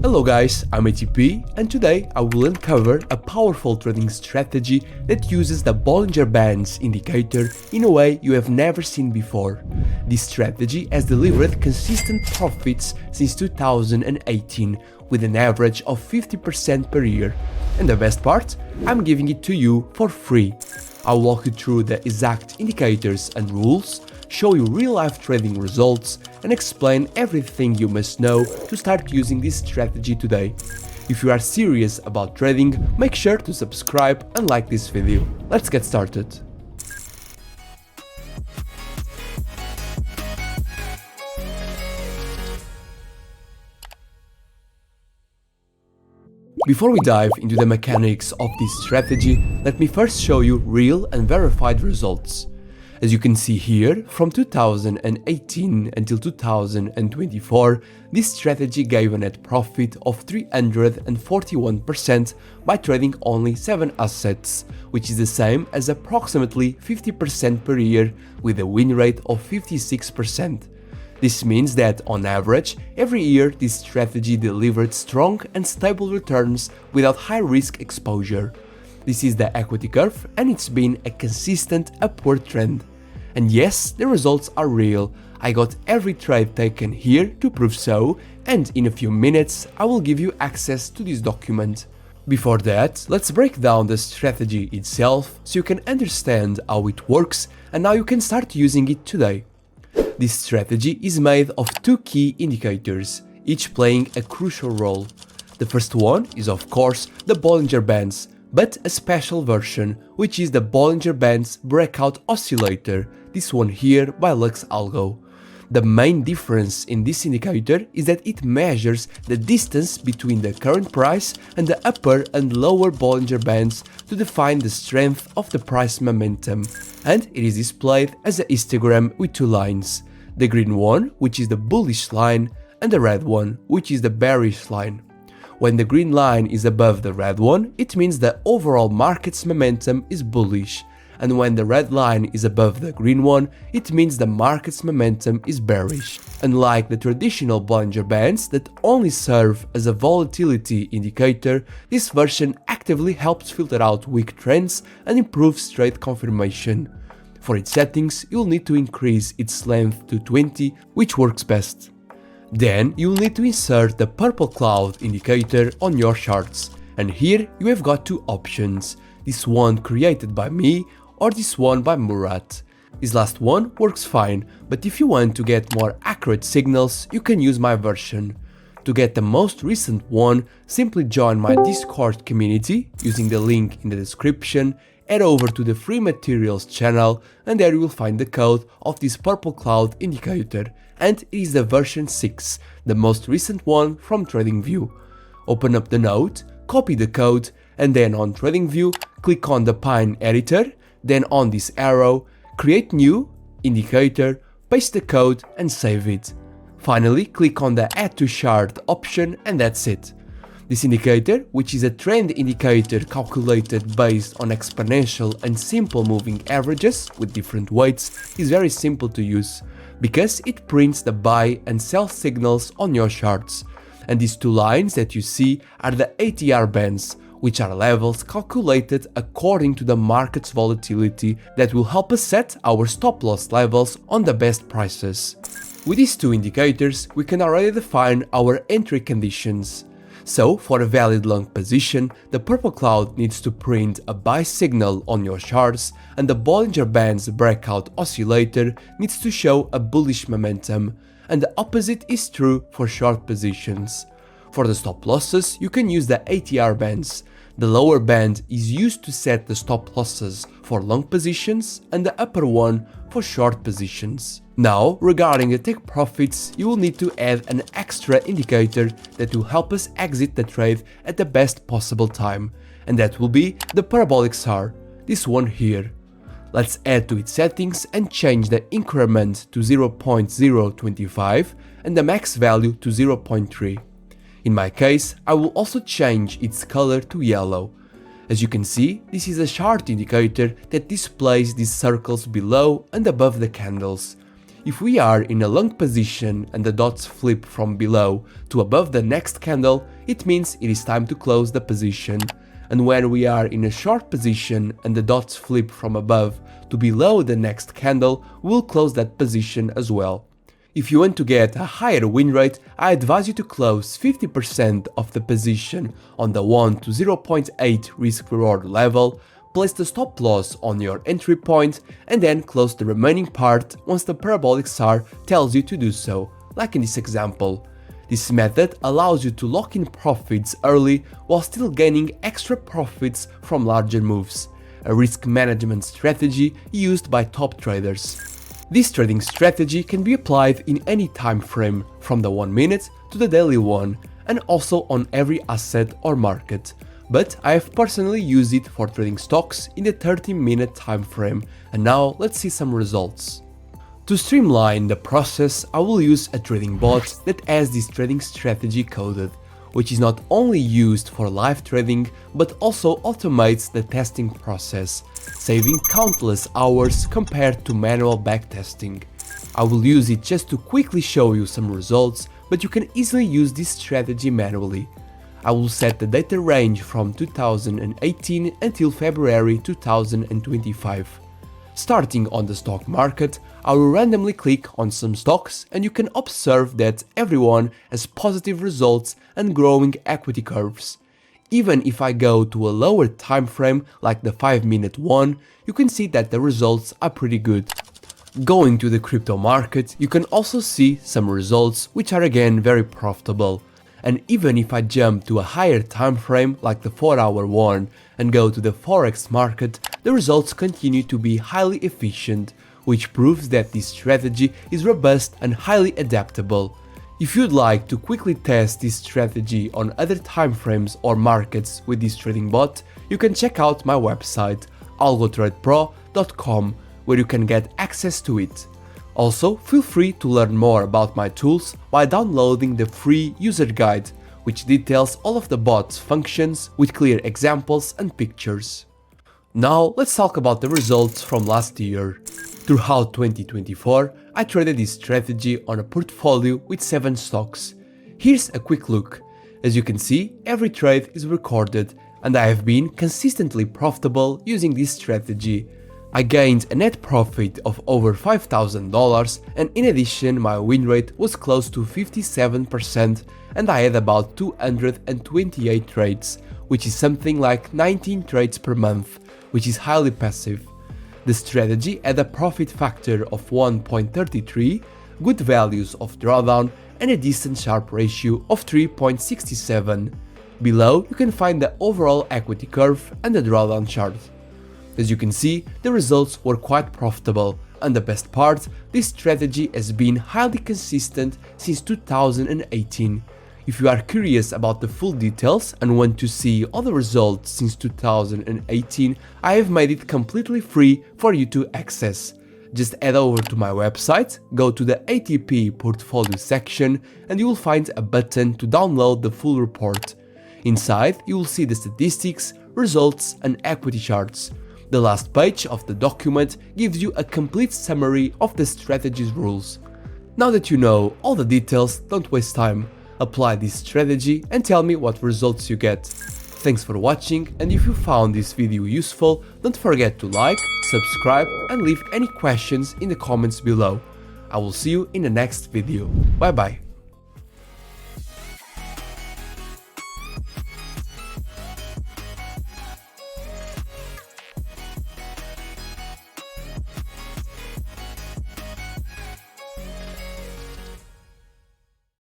Hello guys, I'm ATP and today I will uncover a powerful trading strategy that uses the Bollinger Bands indicator in a way you have never seen before. This strategy has delivered consistent profits since 2018 with an average of 50% per year. And the best part? I'm giving it to you for free. I'll walk you through the exact indicators and rules, show you real-life trading results, and explain everything you must know to start using this strategy today. If you are serious about trading, make sure to subscribe and like this video. Let's get started. Before we dive into the mechanics of this strategy, let me first show you real and verified results. As you can see here, from 2018 until 2024, this strategy gave a net profit of 341% by trading only 7 assets, which is the same as approximately 50% per year with a win rate of 56%. This means that, on average, every year this strategy delivered strong and stable returns without high-risk exposure. This is the equity curve and it's been a consistent upward trend. And yes, the results are real. I got every trade taken here to prove so, and in a few minutes I will give you access to this document. Before that, let's break down the strategy itself so you can understand how it works and how you can start using it today. This strategy is made of 2 key indicators, each playing a crucial role. The first one is of course the Bollinger Bands, but a special version, which is the Bollinger Bands Breakout Oscillator, this one here by Lux Algo. The main difference in this indicator is that it measures the distance between the current price and the upper and lower Bollinger Bands to define the strength of the price momentum, and it is displayed as a histogram with 2 lines, the green one, which is the bullish line, and the red one, which is the bearish line. When the green line is above the red one, it means the overall market's momentum is bullish, and when the red line is above the green one, it means the market's momentum is bearish. Unlike the traditional Bollinger Bands that only serve as a volatility indicator, this version actively helps filter out weak trends and improves trade confirmation. For its settings, you'll need to increase its length to 20, which works best. Then you'll need to insert the purple cloud indicator on your charts, and here you have got 2 options, this one created by me or this one by Murat. This last one works fine, but if you want to get more accurate signals, you can use my version. To get the most recent one, simply join my Discord community using the link in the description, head over to the free materials channel, and there you will find the code of this purple cloud indicator, and it is the version 6, the most recent one from TradingView. Open up the node, copy the code, and then on TradingView, click on the Pine editor, then on this arrow, create new indicator, paste the code and save it. Finally, click on the Add to Chart option and that's it. This indicator, which is a trend indicator calculated based on exponential and simple moving averages with different weights, is very simple to use, because it prints the buy and sell signals on your charts. And these 2 lines that you see are the ATR bands, which are levels calculated according to the market's volatility that will help us set our stop-loss levels on the best prices. With these 2 indicators, we can already define our entry conditions. So, for a valid long position, the purple cloud needs to print a buy signal on your charts, and the Bollinger Bands breakout oscillator needs to show a bullish momentum, and the opposite is true for short positions. For the stop losses, you can use the ATR bands. The lower band is used to set the stop losses for long positions and the upper one for short positions. Now, regarding the take profits, you will need to add an extra indicator that will help us exit the trade at the best possible time, and that will be the parabolic SAR, this one here. Let's add to its settings and change the increment to 0.025 and the max value to 0.3. In my case, I will also change its color to yellow. As you can see, this is a chart indicator that displays these circles below and above the candles. If we are in a long position and the dots flip from below to above the next candle, it means it is time to close the position. And when we are in a short position and the dots flip from above to below the next candle, we'll close that position as well. If you want to get a higher win rate, I advise you to close 50% of the position on the 1 to 0.8 risk-reward level, place the stop loss on your entry point, and then close the remaining part once the parabolic SAR tells you to do so, like in this example. This method allows you to lock in profits early while still gaining extra profits from larger moves, a risk management strategy used by top traders. This trading strategy can be applied in any time frame, from the 1 minute to the daily one, and also on every asset or market. But I have personally used it for trading stocks in the 30-minute time frame, and now let's see some results. To streamline the process, I will use a trading bot that has this trading strategy coded, which is not only used for live trading but also automates the testing process, saving countless hours compared to manual backtesting. I will use it just to quickly show you some results, but you can easily use this strategy manually. I will set the data range from 2018 until February 2025. Starting on the stock market, I will randomly click on some stocks and you can observe that everyone has positive results and growing equity curves. Even if I go to a lower time frame like the 5-minute one, you can see that the results are pretty good. Going to the crypto market, you can also see some results which are again very profitable. And even if I jump to a higher time frame like the 4-hour one and go to the forex market, the results continue to be highly efficient, which proves that this strategy is robust and highly adaptable. If you'd like to quickly test this strategy on other timeframes or markets with this trading bot, you can check out my website algotradepro.com, where you can get access to it. Also, feel free to learn more about my tools by downloading the free user guide, which details all of the bot's functions with clear examples and pictures. Now let's talk about the results from last year. Throughout 2024, I traded this strategy on a portfolio with 7 stocks. Here's a quick look. As you can see, every trade is recorded, and I have been consistently profitable using this strategy. I gained a net profit of over $5,000, and in addition my win rate was close to 57% and I had about 228 trades, which is something like 19 trades per month, which is highly passive. The strategy had a profit factor of 1.33, good values of drawdown, and a decent Sharpe ratio of 3.67. Below you can find the overall equity curve and the drawdown chart. As you can see, the results were quite profitable, and the best part, this strategy has been highly consistent since 2018. If you are curious about the full details and want to see all the results since 2018, I have made it completely free for you to access. Just head over to my website, go to the ATP portfolio section, and you will find a button to download the full report. Inside, you will see the statistics, results, and equity charts. The last page of the document gives you a complete summary of the strategy's rules. Now that you know all the details, don't waste time. Apply this strategy and tell me what results you get. Thanks for watching, and if you found this video useful, don't forget to like, subscribe, and leave any questions in the comments below. I will see you in the next video. Bye bye.